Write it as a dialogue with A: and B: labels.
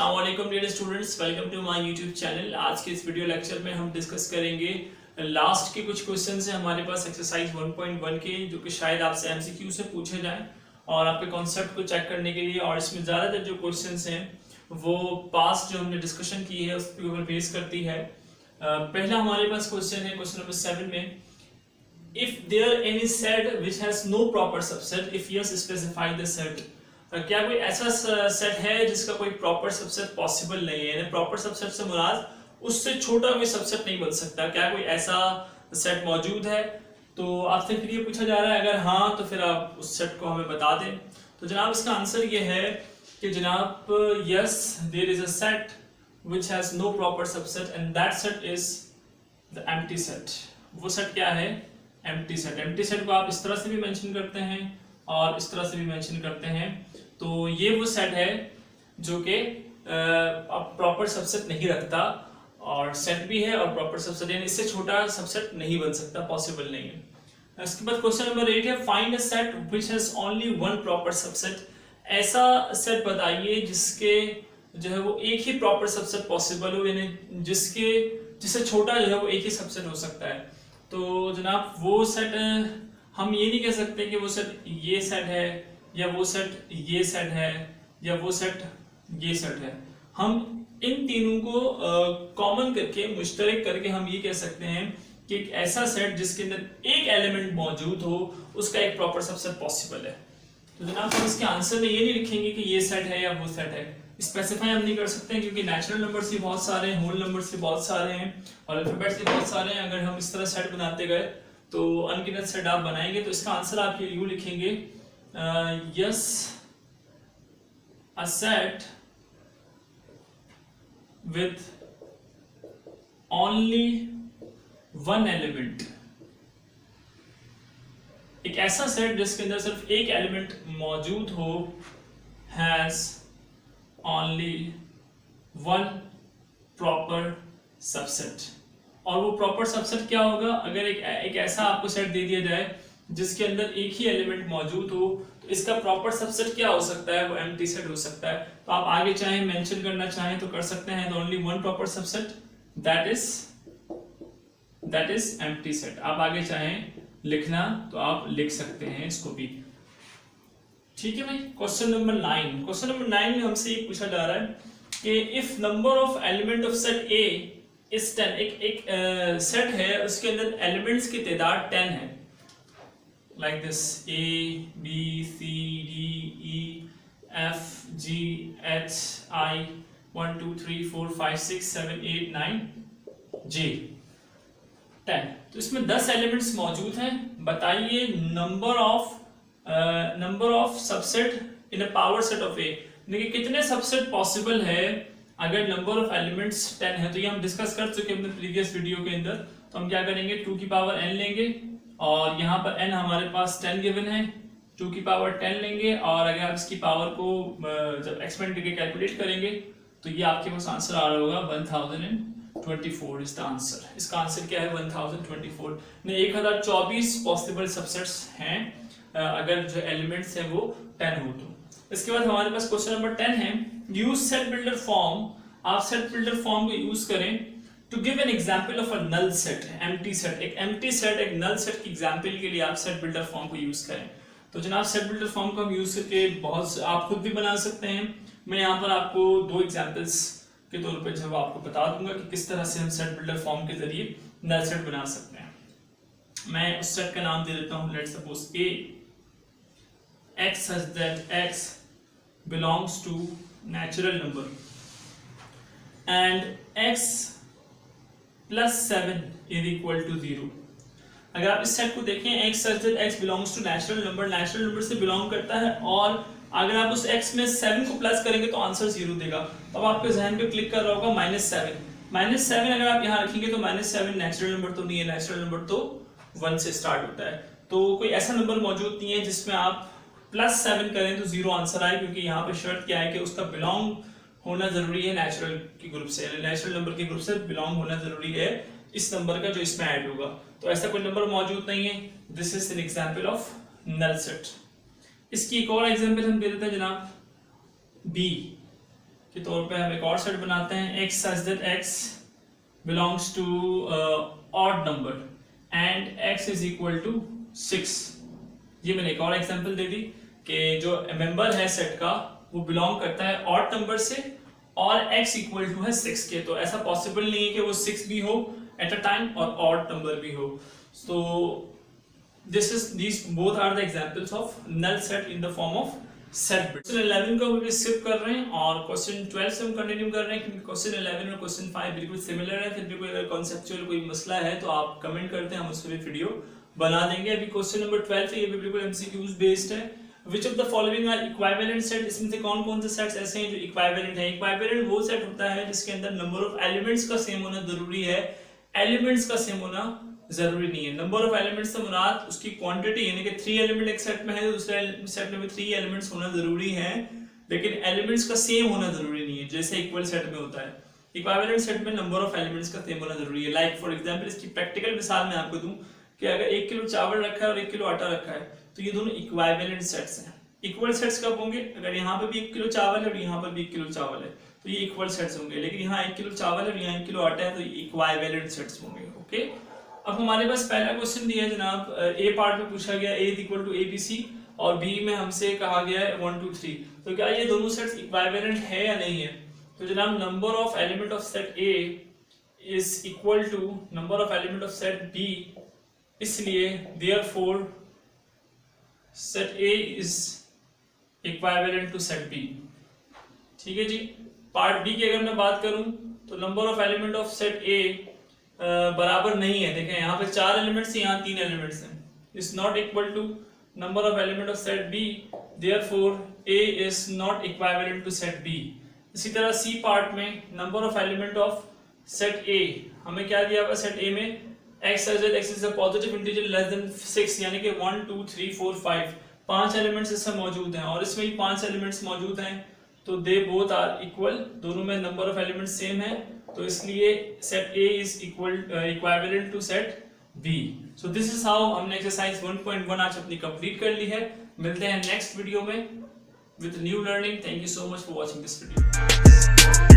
A: अस्सलाम वालेकुम dear students, welcome to my YouTube channel. आज के इस वीडियो लेक्चर में हम डिस्कस करेंगे लास्ट के कुछ क्वेश्चन है हमारे पास एक्सरसाइज 1.1 के, जो कि शायद आपसे एमसीक्यू से पूछे जाएं और आपके कॉन्सेप्ट को चेक करने के लिए। और इसमें ज़्यादातर जो क्वेश्चन हैं वो पास्ट जो हमने डिस्कशन की है उसके ऊपर बेस करती है। पहला हमारे पास क्वेश्चन है, क्वेश्चन नंबर 7 में, if there any set which has no proper subset, if yes specify the set। क्या कोई ऐसा सेट है जिसका कोई प्रॉपर सबसेट पॉसिबल नहीं है, यानी प्रॉपर सबसेट से मुराद उससे छोटा कोई सबसेट नहीं बन सकता, क्या कोई ऐसा सेट मौजूद है? तो आपसे फिर ये पूछा जा रहा है, अगर हाँ तो फिर आप उस सेट को हमें बता दें। तो जनाब इसका आंसर ये है कि जनाब yes there is a set which has no proper subset and that set is the empty set. वो सेट क्या है? Empty set. एम्प्टी सेट को आप इस तरह से भी मेंशन करते हैं और इस तरह से भी मेंशन करते हैं। तो ये वो सेट है जो कि प्रॉपर सबसेट नहीं रखता, और सेट भी है और प्रॉपर सबसेट, यानी इससे छोटा सबसेट नहीं बन सकता, पॉसिबल नहीं है। इसके बाद क्वेश्चन नंबर 8 है, find a set which has only one proper subset. ऐसा सेट बताइए जिसके जो है वो एक ही प्रॉपर सबसेट पॉसिबल हो, यानी जिससे छोटा जो है वो एक ही सबसेट हो सकता है। तो जनाब वो सेट हम ये नहीं कह सकते कि वो सेट ये सेट है, या वो सेट ये सेट है, या वो सेट ये सेट है। हम इन तीनों को कॉमन करके, मुश्तरक करके हम ये कह सकते हैं कि एक ऐसा सेट जिसके अंदर एक एलिमेंट मौजूद हो उसका एक प्रॉपर सबसेट पॉसिबल है। तो जनाब हम इसके आंसर में ये नहीं लिखेंगे कि ये सेट है या वो सेट है, स्पेसिफाई हम नहीं कर सकते हैं, क्योंकि नेचुरल नंबर्स भी बहुत सारे हैं, होल नंबर्स भी बहुत सारे हैं और अल्फाबेट्स भी बहुत सारे हैं। अगर हम इस तरह सेट बनाते गए तो अनगिनत सेट आप बनाएंगे। तो इसका आंसर आप यूं लिखेंगे, yes a set with only one element। एक ऐसा सेट जिसके अंदर सिर्फ एक एलिमेंट मौजूद हो, has only one proper subset। और वो प्रॉपर सबसेट क्या होगा? अगर एक ऐसा आपको सेट दे दिया जाए जिसके अंदर एक ही एलिमेंट मौजूद हो, तो इसका प्रॉपर सबसेट क्या हो सकता है? वो एम्प्टी सेट हो सकता है। तो आप आगे चाहे मेंशन करना चाहें तो कर सकते हैं, only one proper subset that is empty set. आप आगे चाहें लिखना तो आप लिख सकते हैं इसको भी, ठीक है भाई। क्वेश्चन नंबर 9, क्वेश्चन नंबर 9 में हमसे ये पूछा जा रहा है कि if number of element of set A is 10। एक सेट है, उसके अंदर एलिमेंट्स की तादाद 10 है, like this A B C D E F G H I 1 2 3 4 5 6 7 8 9 J 10। तो इसमें 10 एलिमेंट्स मौजूद हैं। बताइए number of subset in a power set of a, देखिए कितने सबसेट पॉसिबल है अगर नंबर ऑफ एलिमेंट्स 10 है। तो ये हम डिस्कस कर चुके हैं अपने प्रीवियस वीडियो के अंदर। तो हम क्या करेंगे, 2 की पावर n लेंगे और यहाँ पर n हमारे पास 10 गिवन है, 2 की पावर 10 लेंगे और अगर आप इसकी पावर को जब एक्सपेंड करके कैलकुलेट करेंगे तो ये आपके पास आंसर आ रहा होगा 1024 इज द आंसर। इसका आंसर क्या है? 1024 ने 1024 पॉसिबल सबसेट्स हैं अगर जो एलिमेंट्स हैं वो 10 हो तो। इसके बाद हमारे पास क्वेश्चन नंबर 10 है, यूज सेट बिल्डर फॉर्म। आप सेट बिल्डर फॉर्म को यूज करें to give an example of a null set, empty set. एक एम्प्टी सेट, एक नल सेट की एग्जाम्पल के लिए आप सेट बिल्डर फॉर्म को यूज करें। तो जनाब सेट बिल्डर फॉर्म को हम यूज करके बहुत आप खुद भी बना सकते हैं। मैं यहाँ पर आपको 2 एग्जाम्पल्स के तौर पर जो आपको बता दूंगा कि किस तरह से हम सेट बिल्डर फॉर्म के जरिए नल सेट बना सकते हैं। मैं उस सेट का नाम दे देता हूँ, let's suppose A X such that X belongs to natural number and X plus 7 is equal to 0। अगर आप इस सेट को देखें, X such that X belongs to natural number, natural number से बिलोंग करता है, और अगर आप उस X में 7 को प्लस करेंगे तो आंसर 0 देगा। तो अब आपके जहन पे क्लिक कर रहा होगा -7 अगर आप यहाँ रखेंगे तो -7 नेचुरल नंबर तो नहीं है, नेचुरल नंबर तो 1 से स्टार्ट होता है। तो कोई ऐसा नंबर मौजूद नहीं है जिसमें आप +7 करें तो 0 आंसर आए, क्योंकि यहाँ पे शर्त क्या है कि उसका बिलोंग होना जरूरी है नेचुरल के ग्रुप से, नेचुरल नंबर के ग्रुप से बिलोंग होना जरूरी है इस नंबर का जो इसमें ऐड होगा। तो ऐसा कोई नंबर मौजूद नहीं है। This is an example of null set. इसकी एक और एग्जांपल हम दे देते हैं जनाब, बी के तौर पे हम एक और सेट बनाते हैं, x such that x belongs to odd number and x is equal to 6। ये मैंने एक और एग्जांपल दे दी कि जो मेंबर है सेट का वो बिलोंग करता है ऑड नंबर से और x इक्वल टू है 6 के। तो ऐसा पॉसिबल नहीं है कि वो 6 भी हो एट अ टाइम और ऑड नंबर भी हो। So these both are the examples of null set in the form of set bit। Question 11 को भी स्किप कर रहे हैं और क्वेश्चन 12 से हम कंटिन्यू कर रहे हैं क्योंकि क्वेश्चन 11 और क्वेश्चन 5 बिल्कुल सिमिलर है। फिर भी कोई अगर कॉन्सेप्चुअल कोई मसला है तो आप कमेंट करते हैं, हम उस पर वीडियो बना देंगे। अभी क्वेश्चन नंबर 12 है, ये भी बिल्कुल MCQs बेस्ड है। Which of the following are equivalent set? इसमें से कौन कौन से सेट्स ऐसे हैं जो इक्विवेलेंट है? इक्विवेलेंट वो सेट होता है जिसके अंदर नंबर ऑफ एलिमेंट्स का सेम होना जरूरी है, एलिमेंट्स का सेम होना जरूरी नहीं है। नंबर ऑफ एलिमेंट्स से मुराद उसकी क्वांटिटी, यानी कि 3 एलिमेंट एक सेट में है तो दूसरे सेट में भी 3 एलिमेंट्स होना जरूरी है, लेकिन एलिमेंट्स का सेम होना जरूरी नहीं है जैसे इक्वल सेट में होता है। इक्विवेलेंट सेट में नंबर ऑफ एलिमेंट्स का सेम होना जरूरी है। लाइक फॉर एग्जांपल, इसकी प्रैक्टिकल मिसाल मैं आपको दूं कि अगर 1 किलो चावल रखा है और 1 किलो आटा रखा है तो ये दोनों इक्विवेलेंट सेट्स हैं। इक्वल सेट्स कब होंगे? अगर यहाँ पे भी 1 किलो चावल है और यहाँ पर भी 1 किलो चावल है तो ये इक्वल सेट्स होंगे, लेकिन यहाँ 1 किलो चावल है और यहाँ 1 किलो आटा है तो ये इक्विवेलेंट सेट्स होंगे। ओके, अब हमारे पास पहला क्वेश्चन दिया है जनाब, ए पार्ट में पूछा गया a इक्वल टू ABC और B में हमसे कहा गया है 1 2 3। तो क्या ये दोनों सेट्स इक्विवेलेंट है या नहीं है? तो जनाब number of element of set A is equal to number of element of set B, इसलिए therefore set A is equivalent to set B। ठीक है जी। पार्ट B की अगर मैं बात करूं तो number of element of set A बराबर नहीं है। देखें यहाँ पे 4 एलिमेंट्स, यहाँ 3 एलिमेंट्स हैं। Is not equal to number of element of set B, therefore A is not equivalent to set B। इसी तरह C पार्ट में number of element of set A, हमें क्या दिया हुआ सेट A में x is a positive integer less than 6, यानी कि 1 2 3 4 5 5 एलिमेंट्स इसमें मौजूद हैं और इसमें भी 5 एलिमेंट्स मौजूद हैं, तो दे बोथ आर इक्वल, दोनों में नंबर ऑफ एलिमेंट्स सेम है, तो इसलिए set A is equivalent to set B। So this is how हमने एक्सरसाइज 1.1 आज अपनी कंप्लीट कर ली है। मिलते हैं नेक्स्ट वीडियो में with new learning. Thank you so much for watching this video.